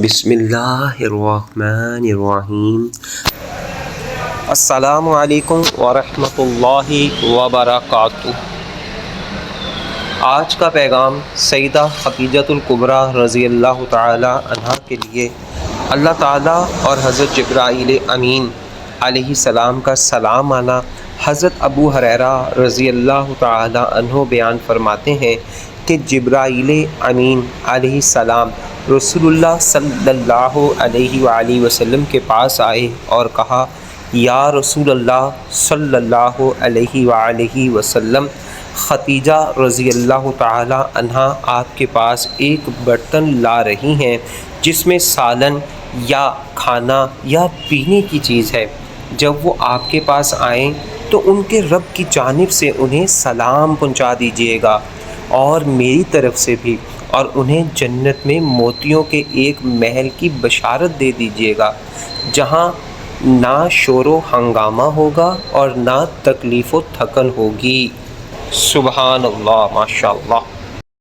بسم اللہ الرحمن الرحیم۔ السلام علیکم ورحمۃ اللہ وبرکاتہ۔ آج کا پیغام سیدہ خدیجۃ الکبریٰ رضی اللہ تعالی عنہا کے لیے اللہ تعالیٰ اور حضرت جبرائیل امین علیہ السلام کا سلام آنا۔ حضرت ابو ہریرہ رضی اللہ تعالی عنہ بیان فرماتے ہیں کہ جبرائیل امین علیہ السلام رسول اللہ صلی اللہ علیہ وآلہ وسلم کے پاس آئے اور کہا، یا رسول اللہ صلی اللہ علیہ وآلہ وسلم، خدیجہ رضی اللہ تعالی عنہا آپ کے پاس ایک برتن لا رہی ہیں جس میں سالن یا کھانا یا پینے کی چیز ہے۔ جب وہ آپ کے پاس آئیں تو ان کے رب کی جانب سے انہیں سلام پہنچا دیجیے گا اور میری طرف سے بھی، اور انہیں جنت میں موتیوں کے ایک محل کی بشارت دے دیجیے گا جہاں نہ شور و ہنگامہ ہوگا اور نہ تکلیف و تھکن ہوگی۔ سبحان اللہ، ماشاء اللہ۔